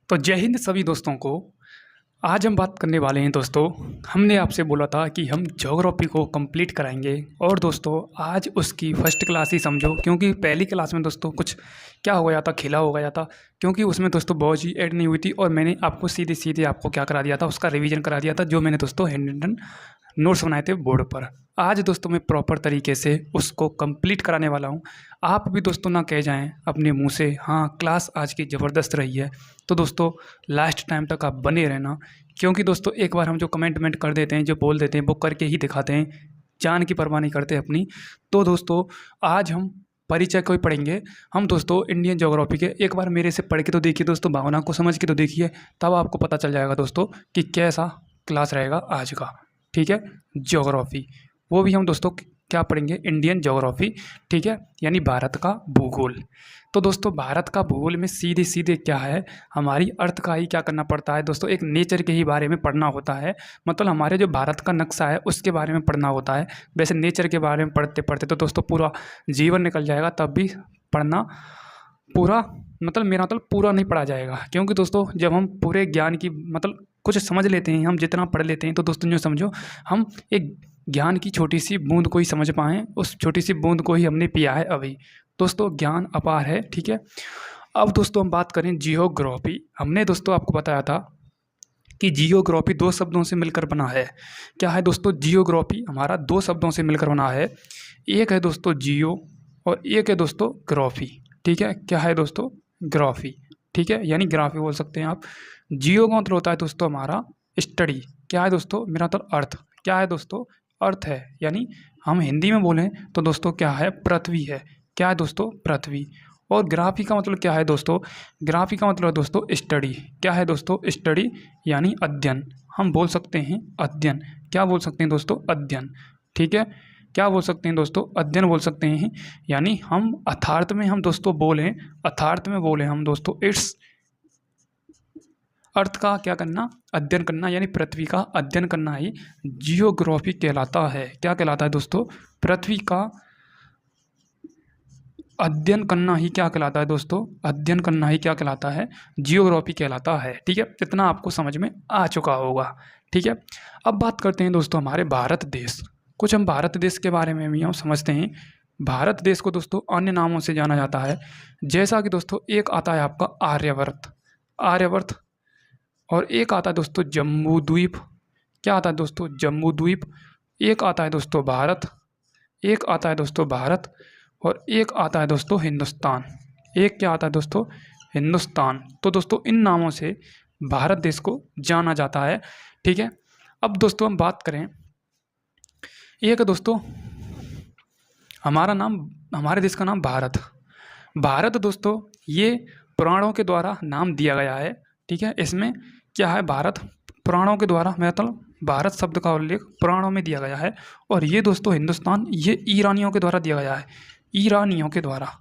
तो जय हिंद सभी दोस्तों को। आज हम बात करने वाले हैं दोस्तों। हमने आपसे बोला था कि हम ज्योग्राफी को कंप्लीट कराएंगे और दोस्तों आज उसकी फर्स्ट क्लास ही समझो, क्योंकि पहली क्लास में दोस्तों कुछ क्या हो गया था, खेला हो गया था। क्योंकि उसमें दोस्तों बहुत ही ऐड नहीं हुई थी और मैंने आपको सीधे सीधे आपको क्या करा दिया था, उसका रिवीजन करा दिया था, जो मैंने दोस्तों हैंड रिटन नोट्स बनाए थे बोर्ड पर। आज दोस्तों मैं प्रॉपर तरीके से उसको कंप्लीट कराने वाला हूँ। आप भी दोस्तों ना कह जाएं अपने मुंह से हाँ क्लास आज की ज़बरदस्त रही है। तो दोस्तों लास्ट टाइम तक आप बने रहना, क्योंकि दोस्तों एक बार हम जो कमेंट कर देते हैं, जो बोल देते हैं, वो करके ही दिखाते हैं, जान की परवाह नहीं करते अपनी। तो दोस्तों आज हम परिचय को ही पढ़ेंगे। हम दोस्तों इंडियन ज्योग्राफी के एक बार मेरे से पढ़ के तो देखिए दोस्तों, भावना को समझ के तो देखिए, तब आपको पता चल जाएगा दोस्तों कि कैसा क्लास रहेगा आज का। ठीक है, ज्योग्राफी वो भी हम दोस्तों क्या पढ़ेंगे, इंडियन ज्योग्राफी। ठीक है, यानी भारत का भूगोल। तो दोस्तों भारत का भूगोल में सीधे सीधे क्या है, हमारी अर्थ का ही क्या करना पड़ता है दोस्तों, एक नेचर के ही बारे में पढ़ना होता है। मतलब हमारे जो भारत का नक्शा है उसके बारे में पढ़ना होता है। वैसे नेचर के बारे में पढ़ते पढ़ते तो दोस्तों पूरा जीवन निकल जाएगा, तब भी पढ़ना पूरा मतलब मेरा मतलब पूरा नहीं पढ़ा जाएगा। क्योंकि दोस्तों जब हम पूरे ज्ञान की मतलब कुछ समझ लेते हैं, हम जितना पढ़ लेते हैं, तो दोस्तों जो समझो हम एक ज्ञान की छोटी सी बूंद को ही समझ पाएँ, उस छोटी सी बूंद को ही हमने पिया है अभी। दोस्तों ज्ञान अपार है। ठीक है, अब दोस्तों हम बात करें जियोग्राफी। हमने दोस्तों आपको बताया था कि जियोग्राफी दो शब्दों से मिलकर बना है। क्या है दोस्तों, जियोग्राफी हमारा दो शब्दों से मिलकर बना है। एक है दोस्तों जियो और एक है दोस्तों ग्राफी। ठीक है, क्या है दोस्तों, ग्राफी। ठीक है, यानी ग्राफी बोल सकते हैं आप। जियो का मतलब होता है दोस्तों हमारा स्टडी। क्या है दोस्तों, मेरा तो अर्थ। क्या है दोस्तों, अर्थ है, यानी हम हिंदी में बोलें तो दोस्तों क्या है, पृथ्वी है। क्या है दोस्तों, पृथ्वी। और ग्राफी का मतलब क्या है दोस्तों, ग्राफी का मतलब है दोस्तों स्टडी। क्या है दोस्तों, स्टडी यानी अध्ययन। हम बोल सकते हैं अध्ययन। क्या बोल सकते हैं दोस्तों, अध्ययन। ठीक है, क्या बोल सकते हैं दोस्तों, अध्ययन बोल सकते हैं। यानी हम अर्थार्थ में हम दोस्तों बोलें, अर्थार्थ में बोलें हम दोस्तों, इट्स अर्थ का क्या करना, अध्ययन करना, यानी पृथ्वी का अध्ययन करना ही जियोग्राफी कहलाता है। क्या कहलाता है दोस्तों, पृथ्वी का अध्ययन करना ही क्या कहलाता है दोस्तों, अध्ययन करना ही क्या कहलाता है, जियोग्राफी कहलाता है। ठीक है, इतना आपको समझ में आ चुका होगा। ठीक है, अब बात करते हैं दोस्तों हमारे भारत देश। कुछ हम भारत देश के बारे में भी हम समझते हैं। भारत देश को दोस्तों अन्य नामों से जाना जाता है, जैसा कि दोस्तों एक आता है आपका आर्यवर्त, आर्यवर्त। और एक आता है दोस्तों जम्बू द्वीप। क्या आता है दोस्तों, जम्बू द्वीप। एक आता है दोस्तों भारत, एक आता है दोस्तों भारत, और एक आता है दोस्तों हिंदुस्तान। एक क्या आता है दोस्तों, हिंदुस्तान। तो दोस्तों इन नामों से भारत देश को जाना जाता है। ठीक है, अब दोस्तों हम बात करें, एक है दोस्तों हमारा नाम, हमारे देश का नाम भारत। भारत दोस्तों ये पुराणों के द्वारा नाम दिया गया है। ठीक है, इसमें क्या है, भारत पुराणों के द्वारा, मतलब भारत शब्द का उल्लेख पुराणों में दिया गया है। और ये दोस्तों हिंदुस्तान, ये ईरानियों के द्वारा दिया गया है, ईरानियों के द्वारा।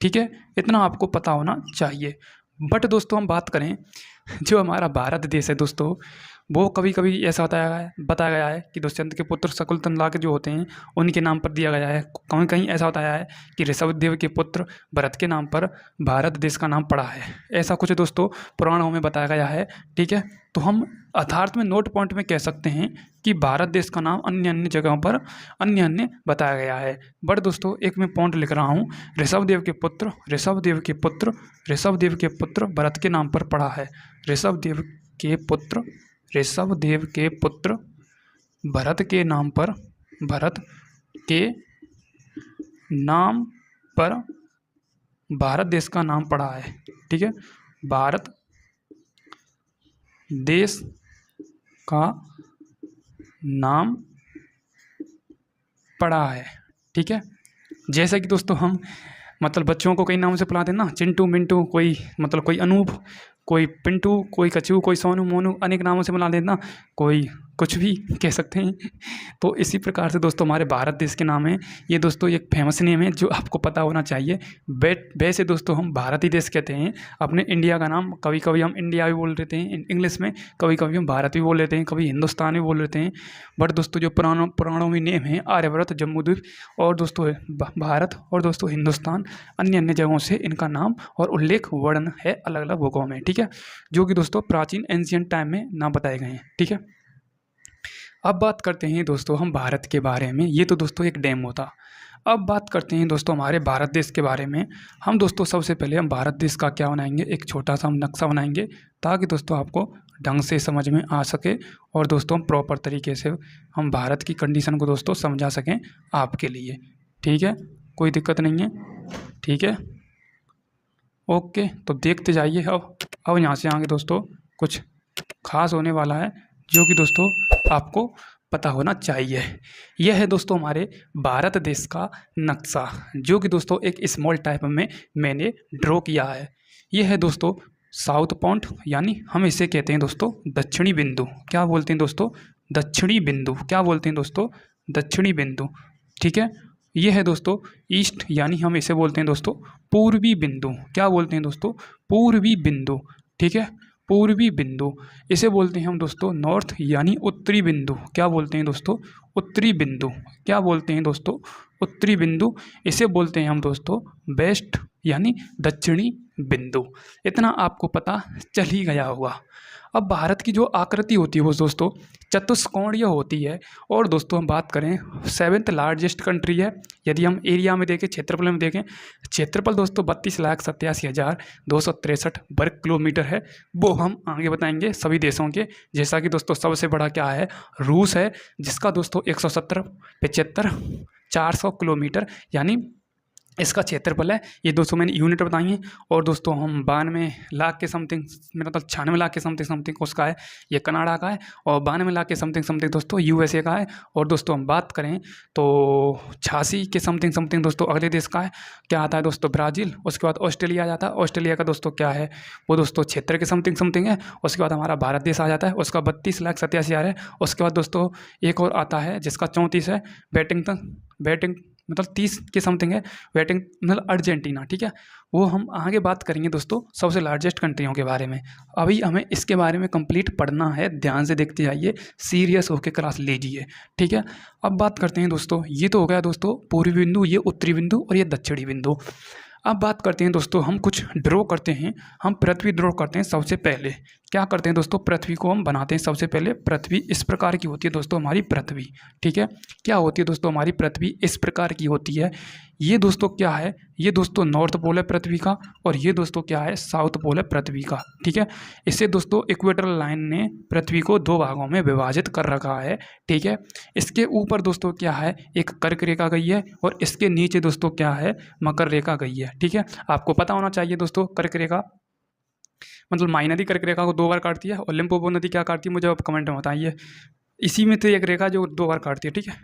ठीक है, इतना आपको पता होना चाहिए। बट दोस्तों हम बात करें, जो हमारा भारत देश है दोस्तों, वो कभी कभी ऐसा बताया गया है कि दुष्यंत के पुत्र शकुल तनला के जो होते हैं उनके नाम पर दिया गया है। कहीं कहीं ऐसा बताया है कि ऋषभदेव के पुत्र भरत के नाम पर भारत देश का नाम पड़ा है। ऐसा कुछ दोस्तों पुराणों में बताया गया है। ठीक है, तो हम अर्थार्थ में नोट पॉइंट में कह सकते हैं कि भारत देश का नाम अन्य अन्य जगहों पर अन्य अन्य बताया गया है। बट दोस्तों एक मैं पॉइंट लिख रहा हूँ, ऋषभदेव के पुत्र, ऋषभदेव के पुत्र, ऋषभदेव के पुत्र भरत के नाम पर पड़ा है। ऋषभदेव के पुत्र, ऋषभदेव के पुत्र भरत के नाम पर, भरत के नाम पर भारत देश का नाम पड़ा है। ठीक है, भारत देश का नाम पड़ा है। ठीक है, जैसे कि दोस्तों हम मतलब बच्चों को कई नाम से बुलाते हैं ना, चिंटू मिंटू, कोई कोई अनूप, कोई पिंटू, कोई कचू, कोई सोनू मोनू, अनेक नामों से बुला देते ना, कोई कुछ भी कह सकते हैं। तो इसी प्रकार से दोस्तों हमारे भारत देश के नाम है ये दोस्तों, एक फेमस नेम है जो आपको पता होना चाहिए। वैसे दोस्तों हम भारतीय देश कहते हैं अपने इंडिया का नाम। कभी कभी हम इंडिया भी बोल देते हैं इंग्लिश में, कभी कभी हम भारत भी बोल लेते हैं, कभी हिंदुस्तान भी बोल लेते हैं। बट दोस्तों जो पुराणों में नेम है आर्यभट्ट, जम्बूद्वीप और दोस्तों भारत और दोस्तों हिंदुस्तान, अन्य अन्य जगहों से इनका नाम और उल्लेख वर्ण है अलग अलग बुकों में, ठीक है, जो कि दोस्तों प्राचीन एंशियंट टाइम में नाम बताए गए हैं, ठीक है। अब बात करते हैं दोस्तों हम भारत के बारे में। ये तो दोस्तों एक डेमो था। अब बात करते हैं दोस्तों हमारे भारत देश के बारे में। हम दोस्तों सबसे पहले हम भारत देश का क्या बनाएंगे, एक छोटा सा हम नक्शा बनाएंगे ताकि दोस्तों आपको ढंग से समझ में आ सके और दोस्तों हम प्रॉपर तरीके से हम भारत की कंडीशन को दोस्तों समझा सकें आपके लिए, ठीक है, कोई दिक्कत नहीं है, ठीक है, ओके। तो देखते जाइए। अब यहाँ से आगे दोस्तों कुछ खास होने वाला है जो कि दोस्तों आपको पता होना चाहिए। यह है दोस्तों हमारे भारत देश का नक्शा जो कि दोस्तों एक स्मॉल टाइप में मैंने ड्रॉ किया है। यह है दोस्तों साउथ पॉइंट, यानी हम इसे कहते हैं दोस्तों दक्षिणी बिंदु। क्या बोलते हैं दोस्तों, दक्षिणी बिंदु। क्या बोलते हैं दोस्तों, दक्षिणी बिंदु, ठीक है। यह है दोस्तों ईस्ट, यानी हम इसे बोलते हैं दोस्तों पूर्वी बिंदु। क्या बोलते हैं दोस्तों, पूर्वी बिंदु, ठीक है, पूर्वी बिंदु। इसे बोलते हैं हम दोस्तों नॉर्थ, यानी उत्तरी बिंदु। क्या बोलते हैं दोस्तों, उत्तरी बिंदु। क्या बोलते हैं दोस्तों, उत्तरी बिंदु। इसे बोलते हैं हम दोस्तों वेस्ट, यानी दक्षिणी बिंदु। इतना आपको पता चल ही गया होगा। अब भारत की जो आकृति होती है वो दोस्तों चतुष्कोणीय होती है। और दोस्तों हम बात करें 7th लार्जेस्ट कंट्री है। यदि हम एरिया में देखें, क्षेत्रफल में देखें, क्षेत्रफल दोस्तों 32,87,263 वर्ग किलोमीटर है। वो हम आगे बताएंगे सभी देशों के। जैसा कि दोस्तों सबसे बड़ा क्या है, रूस है, जिसका दोस्तों 170,75,400 किलोमीटर यानी इसका क्षेत्रफल है। ये दोस्तों मैंने यूनिट बताई हैं। और दोस्तों हम 92 लाख के समथिंग, मेरा मतलब 96 लाख के समथिंग उसका है, ये कनाडा का है। और 92 लाख के समथिंग दोस्तों यूएसए का है। और दोस्तों हम बात करें तो 86 के समथिंग दोस्तों अगले देश का है। क्या आता है दोस्तों, ब्राज़ील। उसके बाद ऑस्ट्रेलिया आ जाता है। ऑस्ट्रेलिया का दोस्तों क्या है, वो दोस्तों क्षेत्र के समथिंग है। उसके बाद हमारा भारत देश आ जाता है, उसका 32,87,000 है। उसके बाद दोस्तों एक और आता है जिसका 34 है, बैटिंग मतलब 30 के समथिंग है, वेटिंग मतलब अर्जेंटीना, ठीक है। वो हम आगे बात करेंगे दोस्तों सबसे लार्जेस्ट कंट्रियों के बारे में। अभी हमें इसके बारे में कंप्लीट पढ़ना है, ध्यान से देखते जाइए, सीरियस होकर क्लास लीजिए, ठीक है। अब बात करते हैं दोस्तों, ये तो हो गया दोस्तों पूर्वी बिंदु, ये उत्तरी बिंदु और ये दक्षिणी बिंदु। अब बात करते हैं दोस्तों हम कुछ ड्रॉ करते हैं। हम पृथ्वी ड्रॉ करते हैं सबसे पहले। क्या करते हैं दोस्तों, पृथ्वी को हम बनाते हैं सबसे पहले। पृथ्वी इस प्रकार की होती है दोस्तों हमारी पृथ्वी, ठीक है। क्या होती है दोस्तों हमारी पृथ्वी, इस प्रकार की होती है। ये दोस्तों क्या है, ये दोस्तों नॉर्थ पोल है पृथ्वी का, और ये दोस्तों क्या है, साउथ पोल है पृथ्वी का, ठीक है। इससे दोस्तों इक्वेटोरियल लाइन ने पृथ्वी को 2 भागों में विभाजित कर रखा है, ठीक है। इसके ऊपर दोस्तों क्या है, एक कर्क रेखा गई है, और इसके नीचे दोस्तों क्या है, मकर रेखा गई है, ठीक है। आपको पता होना चाहिए दोस्तों कर्क रेखा मतलब माई नदी कर्क रेखा को 2 बार काटती है, और लिम्पोपो नदी क्या काटती है मुझे आप कमेंट में बताइए। इसी में तो एक रेखा जो 2 बार काटती है, ठीक है,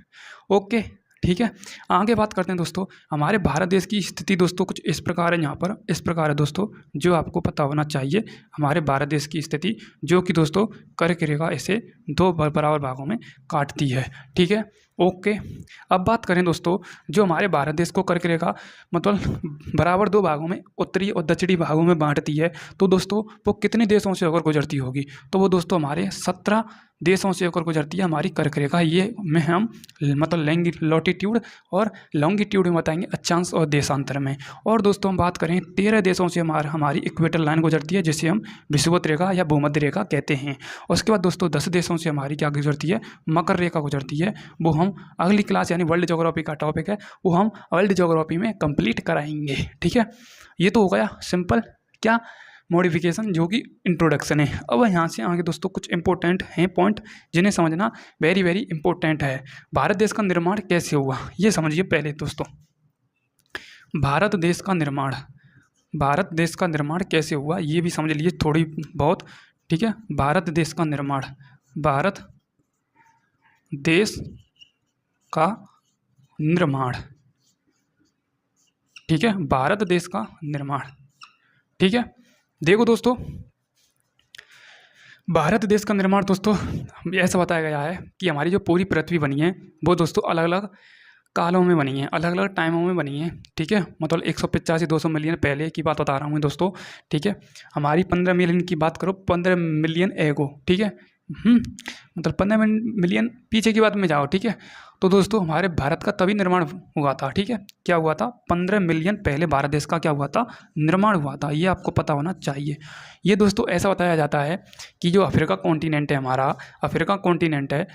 ओके, ठीक है। आगे बात करते हैं दोस्तों हमारे भारत देश की स्थिति दोस्तों कुछ इस प्रकार है। यहाँ पर इस प्रकार है दोस्तों जो आपको पता होना चाहिए हमारे भारत देश की स्थिति, जो कि दोस्तों कर्क रेखा इसे 2 बराबर भागों में काटती है, ठीक है, ओके। अब बात करें दोस्तों जो हमारे भारत देश को कर्क रेखा मतलब बराबर 2 भागों में उत्तरी और दक्षिणी भागों में बांटती है, तो दोस्तों वो कितने देशों से होकर गुजरती होगी, तो वो दोस्तों हमारे 17 देशों से होकर गुजरती है हमारी कर्क रेखा। ये में हम मतलब लॉटिट्यूड और लॉन्गिट्यूड में बताएंगे, अक्षांश और देशांतर में। और दोस्तों हम बात करें 13 देशों से हमारी इक्वेटर लाइन गुजरती है, जिसे हम विषुवत रेखा या भूमध्य रेखा कहते हैं। उसके बाद दोस्तों 10 देशों से हमारी क्या गुजरती है, मकर रेखा गुजरती है। वो हम अगली क्लास यानी वर्ल्ड ज्योग्राफी का टॉपिक है, वो हम वर्ल्ड ज्योग्राफी में कंप्लीट कराएंगे, ठीक है। ये तो हो गया सिंपल क्या मॉडिफिकेशन, जो कि इंट्रोडक्शन है। अब यहाँ से आगे दोस्तों कुछ इंपॉर्टेंट हैं पॉइंट जिन्हें समझना वेरी वेरी इंपॉर्टेंट है। भारत देश का निर्माण कैसे हुआ ये समझिए पहले दोस्तों। भारत देश का निर्माण कैसे हुआ ये भी समझ लीजिए थोड़ी बहुत, ठीक है। भारत देश का निर्माण, भारत देश का निर्माण, ठीक है, भारत देश का निर्माण, ठीक है। देखो दोस्तों भारत देश का निर्माण दोस्तों ऐसा बताया गया है कि हमारी जो पूरी पृथ्वी बनी है वो दोस्तों अलग अलग कालों में बनी है, अलग अलग टाइमों में बनी है। ठीक है, मतलब 185-200 मिलियन पहले की बात बता रहा हूँ मैं दोस्तों। ठीक है, हमारी 15 मिलियन की बात करो, 15 मिलियन एगो। ठीक है, मतलब 15 मिलियन पीछे की बात में जाओ। ठीक है, तो दोस्तों हमारे भारत का तभी निर्माण हुआ था। ठीक है, क्या हुआ था? 15 मिलियन पहले भारत देश का क्या हुआ था? निर्माण हुआ था। ये आपको पता होना चाहिए। ये दोस्तों ऐसा बताया जाता है कि जो अफ्रीका कॉन्टिनेंट है, हमारा अफ्रीका कॉन्टिनेंट है,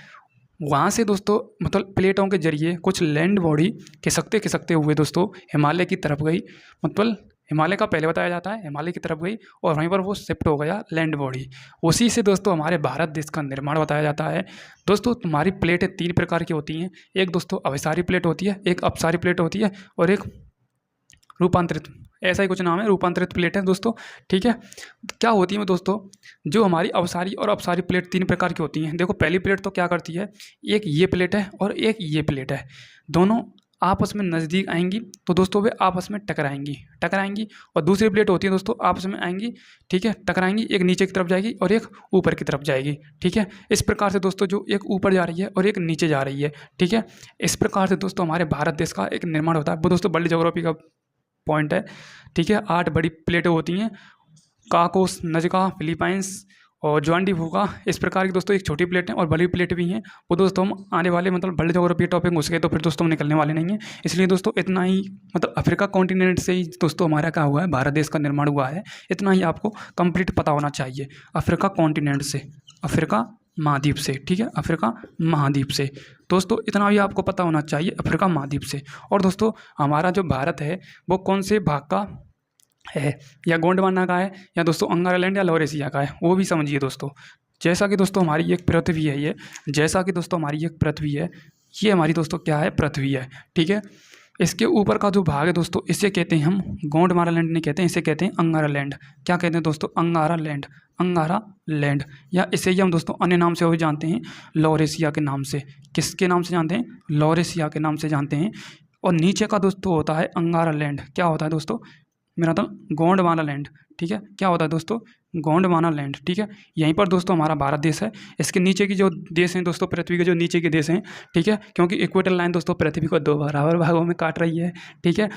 वहाँ से दोस्तों मतलब प्लेटों के जरिए कुछ लैंड बॉडी खिसकते खिसकते हुए दोस्तों हिमालय की तरफ गई। मतलब हिमालय का पहले बताया जाता है, हिमालय की तरफ गई और वहीं पर वो शिफ्ट हो गया लैंड बॉडी। उसी से दोस्तों हमारे भारत देश का निर्माण बताया जाता है। दोस्तों तुम्हारी प्लेटें 3 प्रकार की होती हैं। एक दोस्तों अभिसारी प्लेट होती है, एक अपसारी प्लेट होती है और एक रूपांतरित, ऐसा ही कुछ नाम है, रूपांतरित प्लेट है दोस्तों। ठीक है, क्या होती है दोस्तों, जो हमारी अवसारी और अपसारी प्लेट 3 प्रकार की होती हैं। देखो पहली प्लेट तो क्या करती है, एक ये प्लेट है और एक ये प्लेट है, दोनों आपस में नज़दीक आएंगी तो दोस्तों वे आपस में टकराएंगी। और दूसरी प्लेट होती है दोस्तों आपस में आएंगी। ठीक है, टकराएंगी, एक नीचे की तरफ जाएगी और एक ऊपर की तरफ जाएगी। ठीक है, इस प्रकार से दोस्तों जो एक ऊपर जा रही है और एक नीचे जा रही है। ठीक है, इस प्रकार से दोस्तों हमारे भारत देश का एक निर्माण होता है। वो दोस्तों वर्ल्ड ज्योग्राफी का पॉइंट है। ठीक है, 8 बड़ी प्लेटें होती हैं, काकोस, नजका, फिलीपाइंस और ज्वांडी भूका। इस प्रकार की दोस्तों एक छोटी प्लेट है और बड़ी प्लेट भी हैं। वो दोस्तों हम आने वाले मतलब वर्ल्ड ज्योग्राफी टॉपिक घुस गए तो फिर दोस्तों हम निकलने वाले नहीं हैं। इसलिए दोस्तों इतना ही, मतलब अफ्रीका कॉन्टिनेंट से ही दोस्तों हमारा क्या हुआ है, भारत देश का निर्माण हुआ है। इतना ही आपको कंप्लीट पता होना चाहिए। अफ्रीका कॉन्टिनेंट से, अफ्रीका महाद्वीप से। ठीक है, अफ्रीका महाद्वीप से दोस्तों इतना भी आपको पता होना चाहिए, अफ्रीका महाद्वीप से। और दोस्तों हमारा जो भारत है वो कौन से भाग का है, या गोंडवाना का है, या दोस्तों अंगारालैंड या लॉरेशिया का है, वो भी समझिए दोस्तों। जैसा कि दोस्तों हमारी एक पृथ्वी है ये, जैसा कि दोस्तों हमारी एक पृथ्वी है, ये हमारी दोस्तों क्या है, पृथ्वी है। ठीक है, इसके ऊपर का जो भाग है दोस्तों इसे कहते हैं हम गोंडमारा लैंड नहीं कहते हैं, इसे कहते हैं अंगारा लैंड। क्या कहते हैं दोस्तों? अंगारा लैंड, अंगारा लैंड। या इसे ही हम दोस्तों अन्य नाम से भी जानते हैं, लॉरेशिया के नाम से। किसके नाम से जानते हैं? लॉरेशिया के नाम से जानते हैं। और नीचे का दोस्तों होता है अंगारा लैंड। क्या होता है दोस्तों? मेरा तो गोंडवाना लैंड। ठीक है, क्या होता है दोस्तों? गोंडवाना लैंड। ठीक है, यहीं पर दोस्तों हमारा भारत देश है। इसके नीचे की जो देश हैं दोस्तों, पृथ्वी के जो नीचे के देश हैं, ठीक है, क्योंकि इक्वेटर लाइन दोस्तों पृथ्वी को 2 बराबर भागों में काट रही है। ठीक है,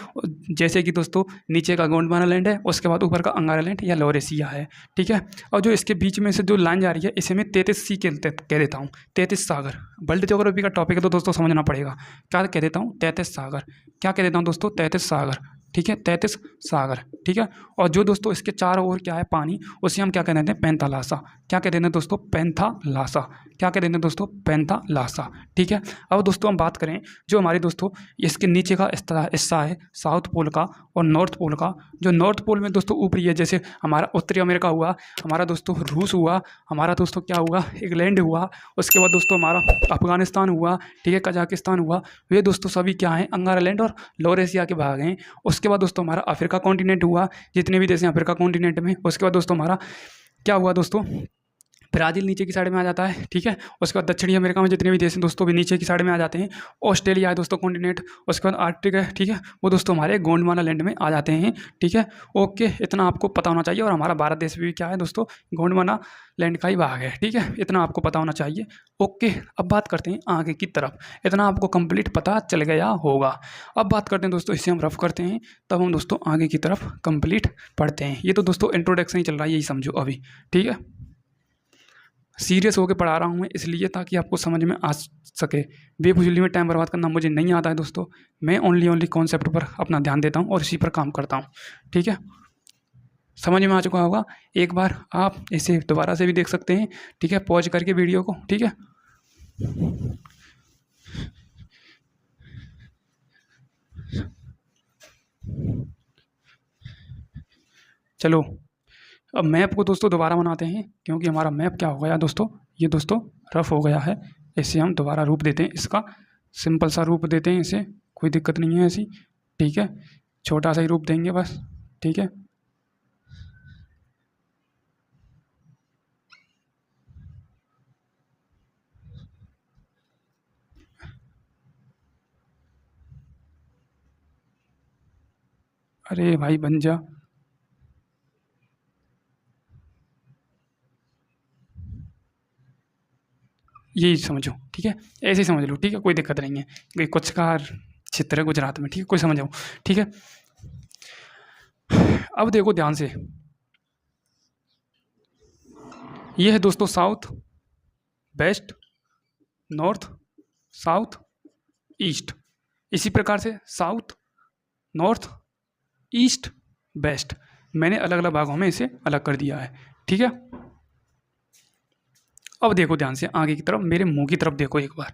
जैसे कि दोस्तों नीचे का गोंडवाना लैंड है, उसके बाद ऊपर का अंगारा लैंड या लॉरेशिया है। ठीक है, और जो इसके बीच में से जो लाइन जा रही है इसे मैं 33 सी कह देता हूँ, 33 सागर। वर्ल्ड ज्योग्राफी का टॉपिक है तो दोस्तों समझना पड़ेगा। क्या कह देता हूँ? 33 सागर। क्या कह देता हूँ दोस्तों? 33 सागर। ठीक है, 33 सागर। ठीक है, और जो दोस्तों इसके चारों ओर क्या है, पानी, उसे हम क्या कह देते हैं? पैंथालासा। क्या कह देते हैं दोस्तों? पैंथालासा। क्या कह देते हैं दोस्तों? पैंथालासा। ठीक है, अब दोस्तों हम बात करें जो हमारी दोस्तों इसके नीचे का हिस्सा है साउथ पोल का और नॉर्थ पोल का। जो नॉर्थ पोल में दोस्तों ऊपरी है, जैसे हमारा उत्तरी अमेरिका हुआ, हमारा दोस्तों रूस हुआ, हमारा दोस्तों क्या हुआ, इंग्लैंड हुआ, उसके बाद दोस्तों हमारा अफगानिस्तान हुआ, ठीक है, कजाकिस्तान हुआ। वे दोस्तों सभी क्या हैं? अंगारालैंड और लॉरेशिया के भाग हैं। उसके बाद दोस्तों हमारा अफ्रीका कॉन्टिनेंट हुआ, जितने भी देश हैं अफ्रीका कॉन्टिनेंट में। उसके बाद दोस्तों हमारा क्या हुआ दोस्तों? ब्राज़ील नीचे की साइड में आ जाता है। ठीक है, उसके बाद दक्षिणी अमेरिका में जितने भी देश हैं दोस्तों भी नीचे की साइड में आ जाते हैं। ऑस्ट्रेलिया है दोस्तों कॉन्टिनेंट, उसके बाद आर्कटिक है। ठीक है, वो दोस्तों हमारे गोंडवाना लैंड में आ जाते हैं। ठीक है, ओके, इतना आपको पता होना चाहिए। और हमारा भारत देश भी क्या है दोस्तों? गोंडवाना लैंड का ही भाग है। ठीक है, इतना आपको पता होना चाहिए। ओके, अब बात करते हैं आगे की तरफ। इतना आपको कंप्लीट पता चल गया होगा। अब बात करते हैं दोस्तों, इसे हम रफ करते हैं, तब हम दोस्तों आगे की तरफ कंप्लीट पढ़ते हैं। ये तो दोस्तों इंट्रोडक्शन ही चल रहा है, यही समझो अभी। ठीक है, सीरियस होकर पढ़ा रहा हूँ मैं इसलिए, ताकि आपको समझ में आ सके। बेफिजूली में टाइम बर्बाद करना मुझे नहीं आता है दोस्तों। मैं ओनली कॉन्सेप्ट पर अपना ध्यान देता हूँ और इसी पर काम करता हूँ। ठीक है, समझ में आ चुका होगा। एक बार आप इसे दोबारा से भी देख सकते हैं। ठीक है, पॉज करके वीडियो को। ठीक है, चलो अब मैप को दोस्तों दोबारा बनाते हैं, क्योंकि हमारा मैप क्या हो गया दोस्तों, ये दोस्तों रफ हो गया है। इसे हम दोबारा रूप देते हैं, इसका सिंपल सा रूप देते हैं इसे, कोई दिक्कत नहीं है ऐसी। ठीक है, छोटा सा ही रूप देंगे बस। ठीक है, अरे भाई बन जा। यही समझो, ठीक है, ऐसे ही समझ लो, ठीक है, कोई दिक्कत नहीं है। कोई कुछ का क्षेत्र है गुजरात में, ठीक है, कोई समझो, ठीक है। अब देखो ध्यान से, ये है दोस्तों south, west, north, south, east. इसी प्रकार से साउथ, नॉर्थ, ईस्ट, वेस्ट, मैंने अलग अलग भागों में इसे अलग कर दिया है, ठीक है। अब देखो ध्यान से आगे की तरफ, मेरे मुंह की तरफ देखो एक बार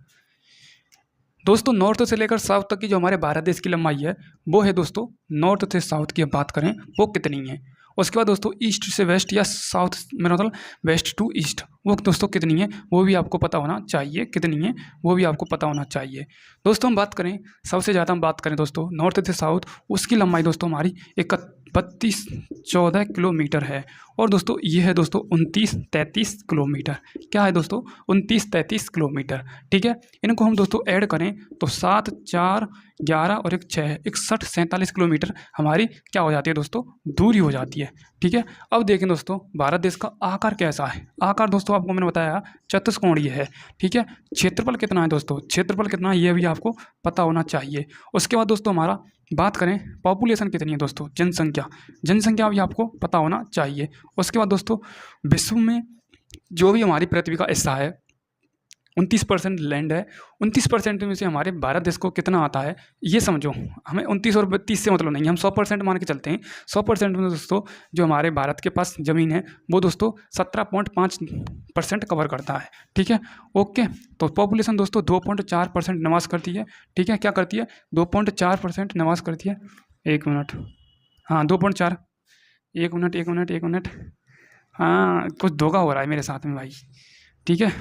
दोस्तों। नॉर्थ से लेकर साउथ तक की जो हमारे भारत देश की लंबाई है वो है दोस्तों, नॉर्थ से साउथ की बात करें वो कितनी है। उसके बाद दोस्तों ईस्ट से वेस्ट या साउथ मेरा मतलब वेस्ट टू ईस्ट वो दोस्तों कितनी है वो भी आपको पता होना चाहिए, कितनी है वो भी आपको पता होना चाहिए। दोस्तों हम बात करें सबसे ज़्यादा, हम बात करें दोस्तों नॉर्थ से साउथ, उसकी लंबाई दोस्तों हमारी 3114 किलोमीटर है। और दोस्तों ये है दोस्तों 2933 किलोमीटर। क्या है दोस्तों 2933 किलोमीटर, ठीक है। इनको हम दोस्तों ऐड करें तो 7, 4, 11 और 1, 6, 61, 47 किलोमीटर हमारी क्या हो जाती है दोस्तों, दूरी हो जाती है, ठीक है। अब देखें दोस्तों भारत देश का आकार कैसा है। आकार दोस्तों आपको मैंने बताया चतुष्कोणीय है, ठीक है। क्षेत्रफल कितना है दोस्तों, क्षेत्रफल कितना है ये भी आपको पता होना चाहिए। उसके बाद दोस्तों हमारा बात करें पॉपुलेशन कितनी है दोस्तों, जनसंख्या, जनसंख्या भी आपको पता होना चाहिए। उसके बाद दोस्तों विश्व में जो भी हमारी पृथ्वी का हिस्सा है 29% लैंड है, 29% में से हमारे भारत देश को कितना आता है ये समझो। हमें 29 और 32 से मतलब नहीं, हम 100% मान के चलते हैं। 100% में दोस्तों जो हमारे भारत के पास ज़मीन है वो दोस्तों 17.5% कवर करता है, ठीक है। ओके, तो पॉपुलेशन दोस्तों 2.4% निवास करती है, ठीक है। क्या करती है 2.4% निवास करती है। एक मिनट, हाँ 2.4, एक मिनट एक मिनट एक मिनट, हाँ कुछ धोखा हो रहा है मेरे साथ में भाई, ठीक है।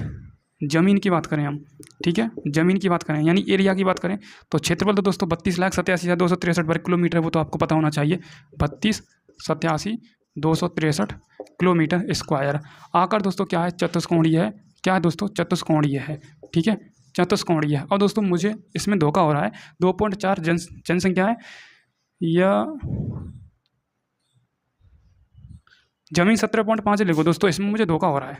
ज़मीन की बात करें हम, ठीक है, ज़मीन की बात करें यानी एरिया की बात करें तो क्षेत्रफल तो दोस्तों 32,87,263 वर्ग किलोमीटर, वो तो आपको पता होना चाहिए, 32,87,263 किलोमीटर स्क्वायर। आकार दोस्तों क्या है, चतुष्कोणीय है। क्या है दोस्तों, चतुष्कोणीय है, ठीक है, चतुष्कोणीय है। और दोस्तों मुझे इसमें धोखा हो रहा है, 2.4 जनसंख्या है या जमीन 17.5 लिखो दोस्तों, इसमें मुझे धोखा हो रहा है,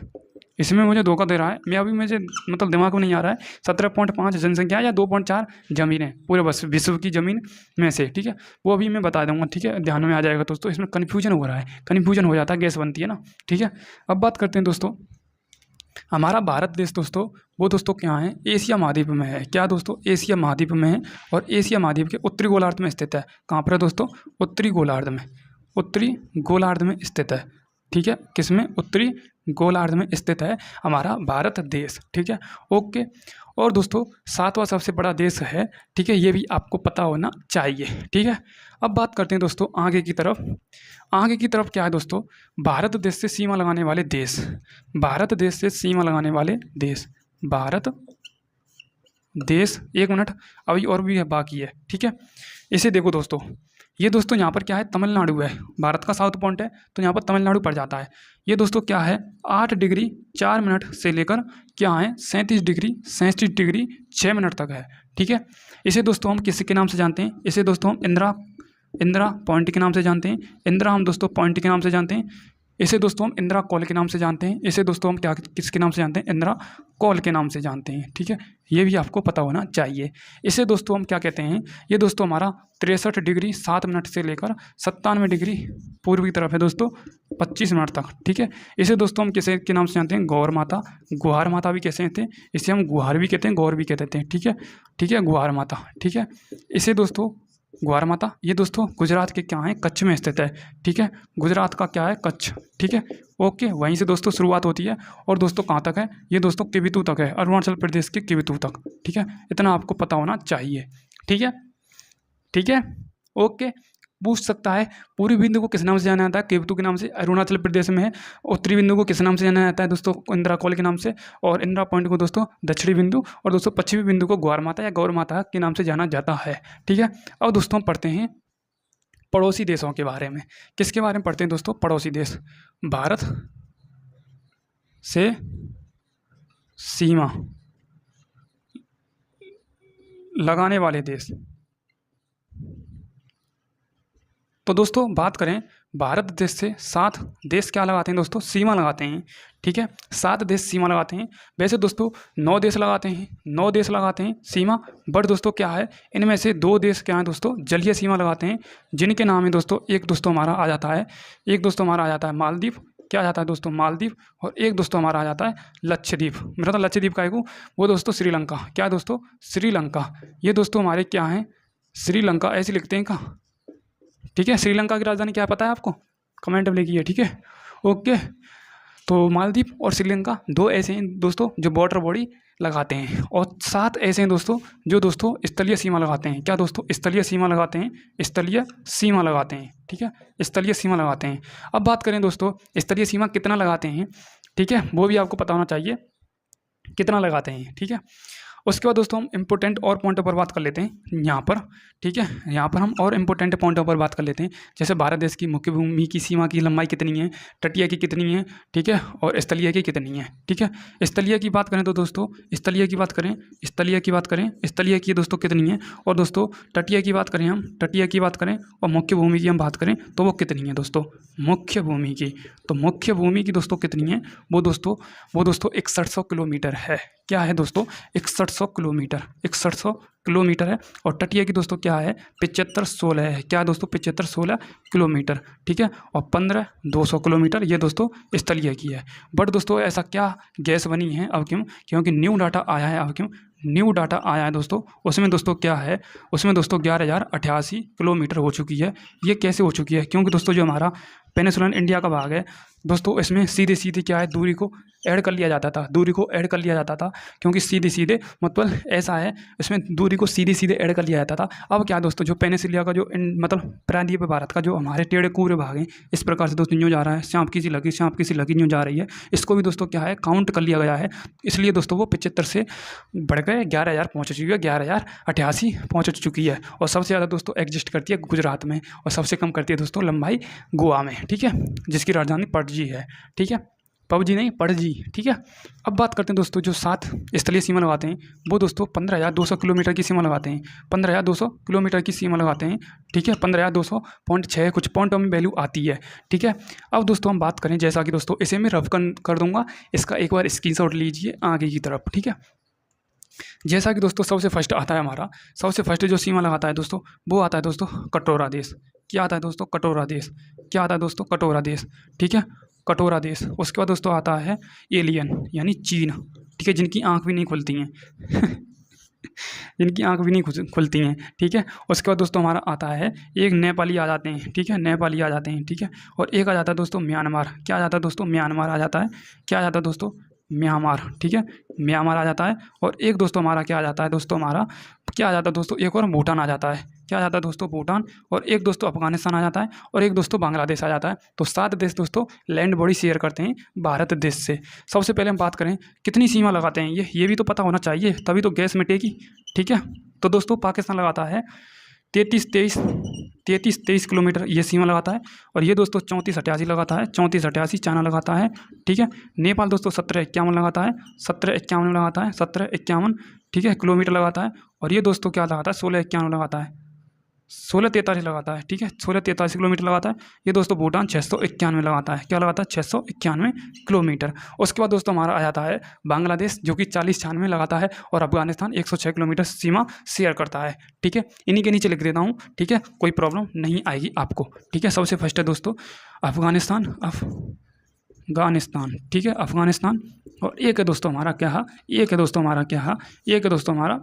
इसमें मुझे धोखा दे रहा है। मैं अभी मुझे मतलब दिमाग में नहीं आ रहा है 17.5 जनसंख्या या 2.4 जमीन है पूरे बस विश्व की ज़मीन में से, ठीक है। वो अभी मैं बता दूंगा, ठीक है, ध्यान में आ जाएगा दोस्तों। इसमें कन्फ्यूजन हो रहा है, कन्फ्यूजन हो जाता है, गैस बनती है ना, ठीक है। अब बात करते हैं दोस्तों हमारा भारत देश दोस्तों, वो दोस्तों क्या है एशिया महाद्वीप में है। क्या दोस्तों, एशिया महाद्वीप में है और एशिया महाद्वीप के उत्तरी गोलार्ध में स्थित है। कहाँ पर है दोस्तों, उत्तरी गोलार्ध में, उत्तरी गोलार्ध में स्थित है, ठीक है। किसमें, उत्तरी गोलार्ध में स्थित है हमारा भारत देश, ठीक है। ओके, और दोस्तों 7वां सबसे बड़ा देश है, ठीक है, ये भी आपको पता होना चाहिए, ठीक है। अब बात करते हैं दोस्तों आगे की तरफ। आगे की तरफ क्या है दोस्तों, भारत देश से सीमा लगाने वाले देश, भारत देश से सीमा लगाने वाले देश, भारत देश, एक मिनट अभी और भी है बाकी है, ठीक है। इसे देखो दोस्तों, ये दोस्तों यहाँ पर क्या है, तमिलनाडु है, भारत का साउथ पॉइंट है तो यहाँ पर तमिलनाडु पड़ जाता है। ये दोस्तों क्या है 8 डिग्री 4 मिनट से लेकर क्या है 37 डिग्री 6 मिनट तक है, ठीक है। इसे दोस्तों हम किसके नाम से जानते हैं, इसे दोस्तों हम इंदिरा पॉइंट के नाम से जानते हैं। इंदिरा हम दोस्तों पॉइंट के नाम से जानते हैं। इसे दोस्तों हम इंदिरा कॉल के नाम से जानते हैं। इसे दोस्तों हम क्या किसके नाम से जानते हैं, इंदिरा कॉल के नाम से जानते हैं, ठीक है। ये भी आपको पता होना चाहिए। इसे दोस्तों हम क्या कहते हैं, ये दोस्तों हमारा 63 डिग्री 7 मिनट से लेकर 97 डिग्री पूर्व की तरफ है दोस्तों 25 मिनट तक, ठीक है। इसे दोस्तों हम किसे के नाम से जानते हैं, गौर माता, गुहार माता भी कहते हैं, इसे हम गुहार भी कहते हैं, गौर भी कहते हैं, ठीक है, ठीक है, गुहार माता, ठीक है। इसे दोस्तों ग्वार माता, ये दोस्तों गुजरात के क्या है, कच्छ में स्थित है, ठीक है। गुजरात का क्या है, कच्छ, ठीक है। ओके, वहीं से दोस्तों शुरुआत होती है और दोस्तों कहाँ तक है, ये दोस्तों किबिथु तक है, अरुणाचल प्रदेश के किबिथु तक, ठीक है। इतना आपको पता होना चाहिए, ठीक है, ठीक है। ओके, पूछ सकता है पूर्वी बिंदु को किस नाम से जाना जाता है, केवटू के नाम से, अरुणाचल प्रदेश में है। उत्तरी बिंदु को किस नाम से जाना जाता है दोस्तों, इंदिरा कॉल के नाम से। और इंदिरा पॉइंट को दोस्तों दक्षिणी बिंदु, और दोस्तों पश्चिमी बिंदु को ग्वार माता या गौर माता के नाम से जाना जाता है, ठीक है। अब दोस्तों हम पढ़ते हैं पड़ोसी देशों के बारे में। किसके बारे में पढ़ते हैं दोस्तों, पड़ोसी देश, भारत से सीमा लगाने वाले देश। तो दोस्तों बात करें भारत देश से 7 देश क्या लगाते हैं दोस्तों, सीमा लगाते हैं। ठीक है, 7 देश सीमा लगाते हैं। वैसे दोस्तों 9 देश लगाते हैं, 9 देश लगाते हैं सीमा, बट दोस्तों क्या है, इनमें से 2 देश क्या है दोस्तों, जलीय सीमा लगाते हैं, जिनके नाम है दोस्तों, एक दोस्तों हमारा आ जाता है, एक दोस्तों हमारा आ जाता है मालदीव, क्या आ जाता है दोस्तों, मालदीव, और एक दोस्तों हमारा आ जाता है लक्षद्वीप। मेरा तो लक्षद्वीप का है वो दोस्तों श्रीलंका। क्या है दोस्तों, श्रीलंका। ये दोस्तों हमारे क्या हैं, श्रीलंका ऐसे लिखते हैं का। ठीक है, श्रीलंका की राजधानी क्या है पता है आपको, कमेंट में लिखिए। ठीक है, ओके। तो मालदीव और श्रीलंका 2 ऐसे हैं दोस्तों जो बॉर्डर बॉडी लगाते हैं, और 7 ऐसे हैं दोस्तों जो दोस्तों स्थलीय सीमा लगाते हैं। क्या दोस्तों, स्थलीय सीमा लगाते हैं, स्थलीय सीमा लगाते हैं। ठीक है, स्थलीय सीमा लगाते हैं। अब बात करें दोस्तों स्थलीय सीमा कितना लगाते हैं, ठीक है, वो भी आपको पता होना चाहिए कितना लगाते हैं। ठीक है, उसके बाद दोस्तों हम इम्पोर्टेंट और पॉइंटों पर बात कर लेते हैं यहाँ पर। ठीक है, यहाँ पर हम और इम्पोर्टेंट पॉइंटों पर बात कर लेते हैं, जैसे भारत देश की मुख्य भूमि की सीमा की लंबाई कितनी है, तटीय की कितनी है, ठीक है, और स्थलीय की कितनी है। ठीक है, स्थलीय की बात करें तो दोस्तों, स्थलीय की बात करें, स्थलीय की बात करें, स्थलीय की दोस्तों कितनी है, और दोस्तों तटीय की बात करें हम, तटीय की बात करें, और मुख्य भूमि की हम बात करें तो वो कितनी है दोस्तों, मुख्य भूमि की। तो मुख्य भूमि की दोस्तों कितनी है, वो दोस्तों 6100 किलोमीटर है। क्या है दोस्तों, 6100 किलोमीटर, 6100 किलोमीटर है। और तटीय की दोस्तों क्या है, 7516 है। क्या है दोस्तों, 7516 किलोमीटर। ठीक है, और 15200 किलोमीटर ये दोस्तों स्थलीय की है। बट दोस्तों ऐसा क्या गैस बनी है अब, क्यों, क्योंकि न्यू डाटा आया है अब, क्यों न्यू डाटा आया है दोस्तों, उसमें दोस्तों क्या है, उसमें दोस्तों 11088 किलोमीटर हो चुकी है। ये कैसे हो चुकी है, क्योंकि दोस्तों जो हमारा पेनिसुलर इंडिया का भाग है दोस्तों, इसमें सीधे सीधे क्या है, दूरी को ऐड कर लिया जाता था, दूरी को ऐड कर लिया जाता था, क्योंकि सीधे सीधे मतलब ऐसा है, इसमें दूरी को सीधे सीधे ऐड कर लिया जाता था। अब क्या दोस्तों, जो पेनिसुलिया का जो मतलब प्रांतीय भारत का जो हमारे टेढ़े कूरे भाग हैं, इस प्रकार से दोस्तों न्यू जा रहा है, सांप की सी लगी न्यू जा रही है, इसको भी दोस्तों क्या है काउंट कर लिया गया है। इसलिए दोस्तों वो 75 से बढ़ गए 11000 पहुँच चुकी है, 11088 पहुँच चुकी है। और सबसे ज़्यादा दोस्तों एग्जिस्ट करती है गुजरात में, और सबसे कम करती है दोस्तों लंबाई गोवा में। ठीक है, जिसकी राजधानी पणजी है। ठीक है, पबजी नहीं पणजी। ठीक है, अब बात करते हैं दोस्तों जो 7 स्थलीय सीमा लगाते हैं, वो दोस्तों 15200 किलोमीटर की सीमा लगाते हैं, 15200 किलोमीटर की सीमा लगाते हैं। ठीक है, 15200.6 कुछ पॉइंटों में वैल्यू आती है। ठीक है, अब दोस्तों हम बात करें, जैसा कि दोस्तों इसे मैं रफ कर दूंगा, इसका एक बार स्क्रीनशॉट लीजिए आगे की तरफ। ठीक है, जैसा कि दोस्तों सबसे फर्स्ट आता है हमारा, सबसे फर्स्ट जो सीमा लगाता है दोस्तों, वो आता है दोस्तों कटोरा देश। क्या आता है दोस्तों, कटोरा देश। क्या आता है दोस्तों, कटोरा देश। ठीक है, कटोरा देश। उसके बाद दोस्तों आता है एलियन यानी चीन। ठीक है, जिनकी आंख भी नहीं खुलती हैं जिनकी आंख भी नहीं खुलती हैं। ठीक है, उसके बाद दोस्तों हमारा आता है एक नेपाली आ जाते हैं। ठीक है, नेपाली आ जाते हैं। ठीक है, और एक आ जाता है दोस्तों म्यांमार। क्या आ जाता है दोस्तों, म्यांमार आ जाता है। क्या आ जाता है दोस्तों, म्यांमार। ठीक है, म्यांमार आ जाता है। और एक दोस्तों हमारा क्या आ जाता है दोस्तों, हमारा क्या आ जाता है दोस्तों, एक और भूटान आ जाता है। क्या आ जाता है दोस्तों, भूटान। और एक दोस्तों अफगानिस्तान आ जाता है, और एक दोस्तों बांग्लादेश आ जाता है। तो 7 देश दोस्तों लैंड बॉडी शेयर करते हैं भारत देश से। सबसे पहले हम बात करें कितनी सीमा लगाते हैं, ये भी तो पता होना चाहिए, तभी तो गैस मिटेगी। ठीक है, तो दोस्तों पाकिस्तान लगाता है 33-23 किलोमीटर ये सीमा लगाता है। और ये दोस्तों 34-88 लगाता है, 34-88 चाइना लगाता है। ठीक है, नेपाल दोस्तों 17-51 लगाता है, 17-51 लगाता है, 17-51 ठीक है किलोमीटर लगाता है। और ये दोस्तों क्या लगाता है, 16-51 लगाता है, 16-43 लगाता है। ठीक है, 16-43 किलोमीटर लगाता है। ये दोस्तों भूटान 691 लगाता है। क्या लगाता है, 691 किलोमीटर। उसके बाद दोस्तों हमारा आ जाता है बांग्लादेश, जो कि 40-96 लगाता है। और अफगानिस्तान 106 किलोमीटर सीमा शेयर करता है। ठीक है, इन्हीं के नीचे लिख देता हूँ। ठीक है, कोई प्रॉब्लम नहीं आएगी आपको। ठीक है, सबसे फर्स्ट है दोस्तों अफगानिस्तान। ठीक है, अफगानिस्तान। और एक है दोस्तों हमारा क्या है, एक है दोस्तों हमारा क्या है, एक है दोस्तों हमारा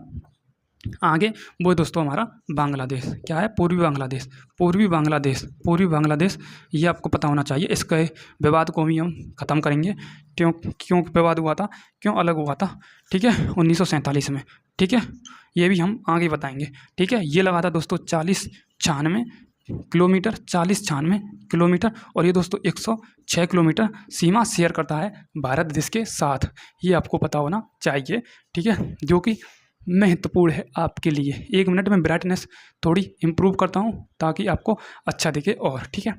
आगे वो दोस्तों हमारा बांग्लादेश। क्या है, पूर्वी बांग्लादेश। पूर्वी बांग्लादेश, पूर्वी बांग्लादेश ये आपको पता होना चाहिए। इसके विवाद को भी हम ख़त्म करेंगे, क्यों विवाद हुआ था, क्यों अलग हुआ था। ठीक है, 1947 में। ठीक है, ये भी हम आगे बताएंगे। ठीक है, ये लगा था दोस्तों 40-96 किलोमीटर, 40-96 किलोमीटर। और ये दोस्तों 106 किलोमीटर सीमा शेयर करता है भारत देश के साथ। ये आपको पता होना चाहिए। ठीक है, जो कि महत्वपूर्ण है आपके लिए। 1 मिनट में ब्राइटनेस थोड़ी इम्प्रूव करता हूँ ताकि आपको अच्छा दिखे। और ठीक है,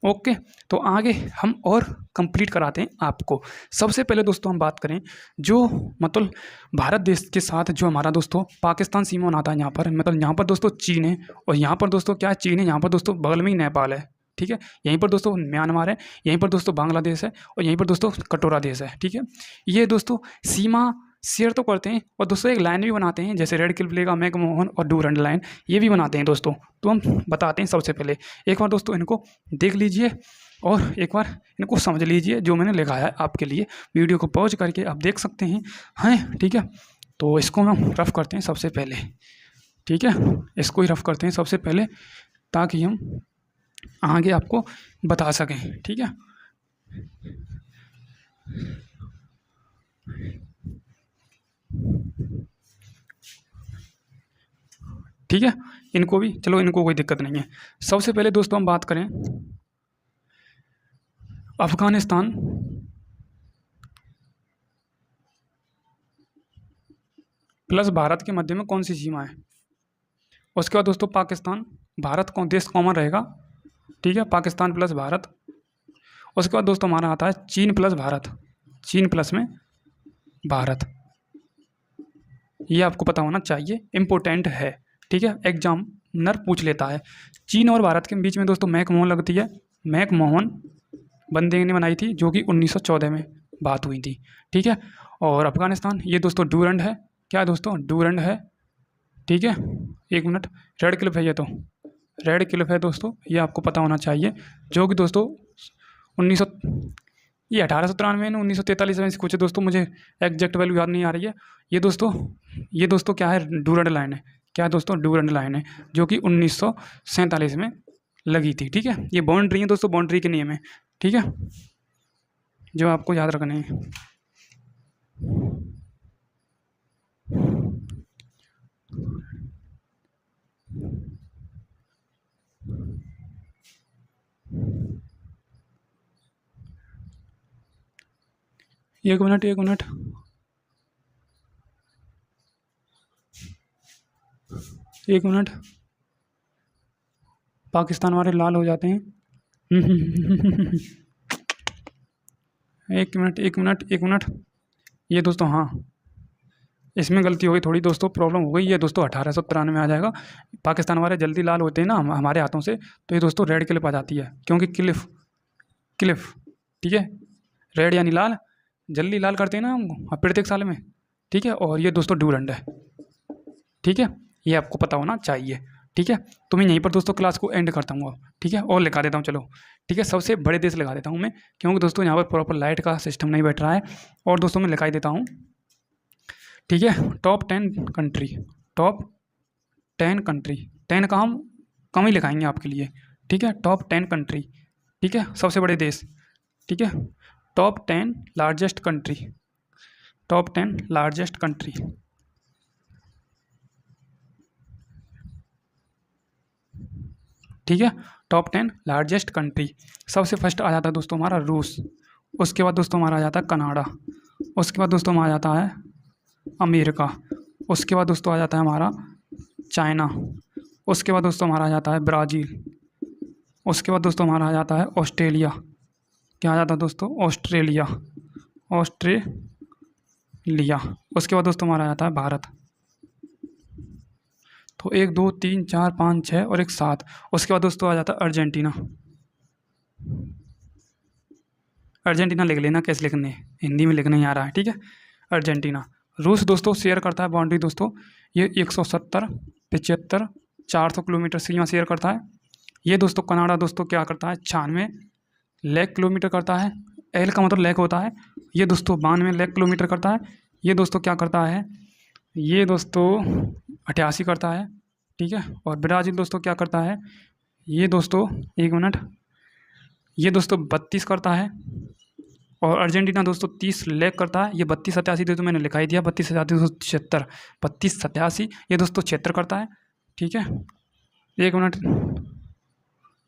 ओके, तो आगे हम और कंप्लीट कराते हैं आपको। सबसे पहले दोस्तों हम बात करें जो मतलब भारत देश के साथ जो हमारा दोस्तों पाकिस्तान सीमा आता है यहाँ पर, मतलब यहाँ पर दोस्तों चीन है, और यहाँ पर दोस्तों क्या है, चीन है, यहाँ पर दोस्तों बगल में ही नेपाल है। ठीक है। यहीं पर दोस्तों म्यांमार है, यहीं पर दोस्तों बांग्लादेश है और यहीं पर दोस्तों कटोरा देश है, ठीक है। ये दोस्तों सीमा शेयर तो करते हैं और दोस्तों एक लाइन भी बनाते हैं, जैसे रेड क्लिफ लेगा, मैकमोहन और डूरंड लाइन, ये भी बनाते हैं दोस्तों। तो हम बताते हैं सबसे पहले, एक बार दोस्तों इनको देख लीजिए और एक बार इनको समझ लीजिए जो मैंने लिखा है आपके लिए। वीडियो को पॉज करके आप देख सकते हैं, ठीक है। तो इसको हम रफ करते हैं सबसे पहले, ठीक है। इसको ही रफ करते हैं सबसे पहले ताकि हम आगे आपको बता सकें, ठीक है। ठीक है, इनको भी चलो, इनको कोई दिक्कत नहीं है। सबसे पहले दोस्तों हम बात करें अफगानिस्तान प्लस भारत के मध्य में कौन सी सीमा है। उसके बाद दोस्तों पाकिस्तान, भारत कौन देश कॉमन रहेगा, ठीक है, पाकिस्तान प्लस भारत। उसके बाद दोस्तों हमारा आता है चीन प्लस भारत, चीन प्लस में भारत। ये आपको पता होना चाहिए, इम्पोर्टेंट है, ठीक है, एग्जामिनर पूछ लेता है। चीन और भारत के बीच में दोस्तों मैकमोहन लगती है, मैकमोहन बंदे ने बनाई थी, जो कि 1914 में बात हुई थी, ठीक है। और अफगानिस्तान ये दोस्तों डूरंड है, क्या दोस्तों डूरंड है, ठीक है। एक मिनट, रेड क्लिफ है, ये तो रेड क्लिफ है दोस्तों, ये आपको पता होना चाहिए, जो कि दोस्तों 1900 ये 1893 में 1943 में कुछ है दोस्तों, मुझे एग्जैक्ट वैल्यू याद नहीं आ रही है। ये दोस्तों क्या है, डूरंड लाइन है, क्या है दोस्तों, डूरंड लाइन है, जो कि 1947 में लगी थी, ठीक है। ये बाउंड्री है दोस्तों, बाउंड्री के नियम है, ठीक है, जो आपको याद रखने हैं। एक मिनट, एक मिनट, एक मिनट, पाकिस्तान वाले लाल हो जाते हैं। एक मिनट, एक मिनट, एक मिनट, ये दोस्तों हाँ, इसमें गलती हो गई थोड़ी दोस्तों, प्रॉब्लम हो गई। ये दोस्तों 1893 में आ जाएगा। पाकिस्तान वाले जल्दी लाल होते हैं ना हमारे हाथों से, तो ये दोस्तों रेड क्लिफ आ जाती है, क्योंकि क्लिफ क्लिफ, ठीक है, रेड यानी लाल, जल्दी लाल करते हैं ना हम प्रत्येक साल में, ठीक है। और ये दोस्तों डूरंड है, ठीक है, ये आपको पता होना चाहिए, ठीक है। तो मैं यहीं पर दोस्तों क्लास को एंड करता हूँ, ठीक है, और लिखा देता हूँ, चलो ठीक है। सबसे बड़े देश लगा देता हूँ मैं, क्योंकि दोस्तों यहाँ पर प्रॉपर लाइट का सिस्टम नहीं बैठ रहा है। और दोस्तों मैं लिखा ही देता हूँ, ठीक है, टॉप 10 कंट्री, टॉप 10 कंट्री, 10 का हम कम ही लिखाएंगे आपके लिए, ठीक है, टॉप 10 कंट्री, ठीक है, सबसे बड़े देश, ठीक है, top 10 largest country, top 10 largest country, ठीक है, टॉप 10 लार्जेस्ट कंट्री। सबसे फर्स्ट आ जाता है दोस्तों हमारा रूस, उसके बाद दोस्तों हमारा आ जाता है कनाडा, उसके बाद दोस्तों हमारा आ जाता है अमेरिका, उसके बाद दोस्तों आ जाता है हमारा चाइना, उसके बाद दोस्तों हमारा आ जाता है ब्राज़ील, उसके बाद दोस्तों हमारा आ जाता है ऑस्ट्रेलिया, क्या आ जाता है दोस्तों, ऑस्ट्रेलिया, ऑस्ट्रेलिया, उसके बाद दोस्तों हमारा आ जाता है भारत। तो 1 2 3 4 5 6 और एक 7, उसके बाद दोस्तों आ जाता है अर्जेंटीना, अर्जेंटीना लिख लेना, कैसे लिखने हिंदी में लिखने नहीं आ रहा है, ठीक है, अर्जेंटीना। रूस दोस्तों शेयर करता है बाउंड्री दोस्तों, ये 170 75 400 किलोमीटर सीमा शेयर करता है। ये दोस्तों कनाडा दोस्तों क्या करता है, 96 लाख किलोमीटर करता है, एल का मतलब लाख होता है, ये दोस्तों 92 लाख किलोमीटर करता है। ये दोस्तों क्या करता है, ये दोस्तों 88 करता है, ठीक है। और ब्राज़ील दोस्तों क्या करता है, ये दोस्तों एक मिनट, ये दोस्तों 32 करता है। और अर्जेंटीना दोस्तों 30 लाख करता है, ये 3287 दोस्तों मैंने लिखा ही दिया, 32,76, 3287 ये दोस्तों 76 करता है, ठीक है। एक मिनट,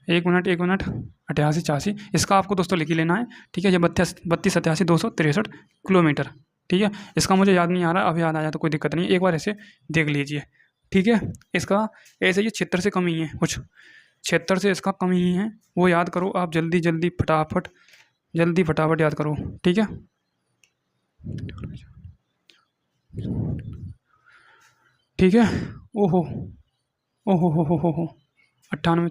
एक मिनट, एक मिनट, 88 86 इसका आपको दोस्तों लिख ही लेना है, ठीक है। ये 32 87 263 किलोमीटर, ठीक है। इसका मुझे याद नहीं आ रहा, अब याद आ जाए तो कोई दिक्कत नहीं, एक बार ऐसे देख लीजिए, ठीक है। इसका ऐसे ये 76 से कम ही है, कुछ 76 से इसका कम ही है, वो याद करो आप, जल्दी जल्दी फटाफट, जल्दी फटाफट याद करो, ठीक है। ठीक है, ओहो ओहो हो 98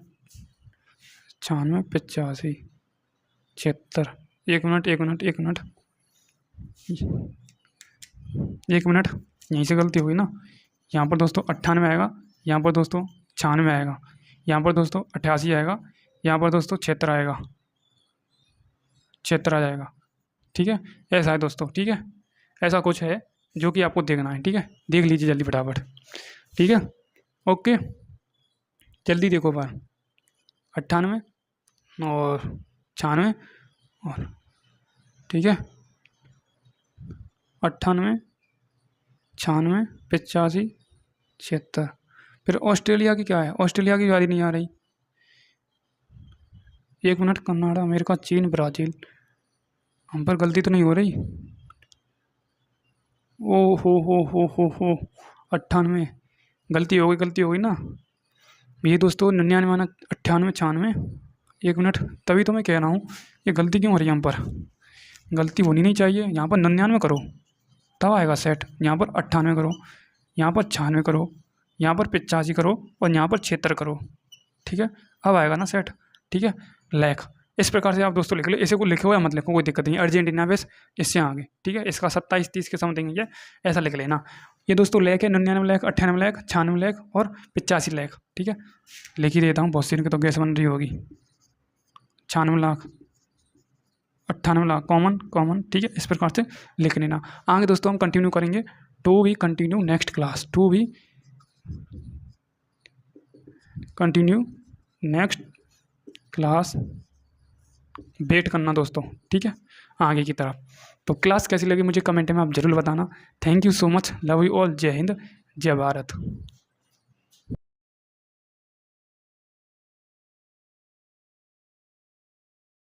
96, 85, 76। एक मिनट एक मिनट एक मिनट एक मिनट, यहीं से गलती हुई ना। यहाँ पर दोस्तों 98 आएगा, यहाँ पर दोस्तों 96 आएगा, यहाँ पर दोस्तों 88 आएगा, यहाँ पर दोस्तों 76 आएगा, 76 आ जाएगा। ठीक है, ऐसा है दोस्तों। ठीक है, ऐसा कुछ है जो कि आपको देखना है। ठीक है, देख लीजिए जल्दी फटाफट। ठीक है, ओके, जल्दी देखो बार। 98 और 96 और, ठीक है, 98, 96, 85, 76। फिर ऑस्ट्रेलिया की क्या है? ऑस्ट्रेलिया की बारी नहीं आ रही। एक मिनट, कनाडा, अमेरिका, चीन, ब्राज़ील। हम पर गलती तो नहीं हो रही? ओ हो 98, गलती हो गई, गलती हो गई ना। ये दोस्तों 99 माना 98, 96। एक मिनट, तभी तो मैं कह रहा हूँ ये गलती क्यों हो रही है हम पर। गलती होनी नहीं चाहिए। यहाँ पर 99 करो तब आएगा सेट, यहाँ पर 98 करो, यहाँ पर 96 करो, यहाँ पर 85 करो और यहाँ पर 76 करो। ठीक है, अब आएगा ना सेट। ठीक है, लैख। इस प्रकार से आप दोस्तों लिख लो। इसे को लिखो या मत लिखो कोई दिक्कत नहीं। अर्जेंटीना बेस इससे आगे। ठीक है, इसका 27, 30 के समथिंग है, ऐसा लिख लेना। ये दोस्तों लैख है 99 लाख, 98 लाख, 96 लाख और 85 लाख। ठीक है, लिख ही देता हूँ, बहुत सी इनकी तो गैस बन रही होगी। 96 लाख, 98 लाख, कॉमन कॉमन। ठीक है, इस प्रकार से लिख लेना। आगे दोस्तों हम कंटिन्यू करेंगे। To we continue next class. To we continue next class. Wait करना दोस्तों। ठीक है, आगे की तरफ। तो क्लास कैसी लगी मुझे कमेंट में आप ज़रूर बताना। Thank you so much, love you all, जय हिंद, जय भारत।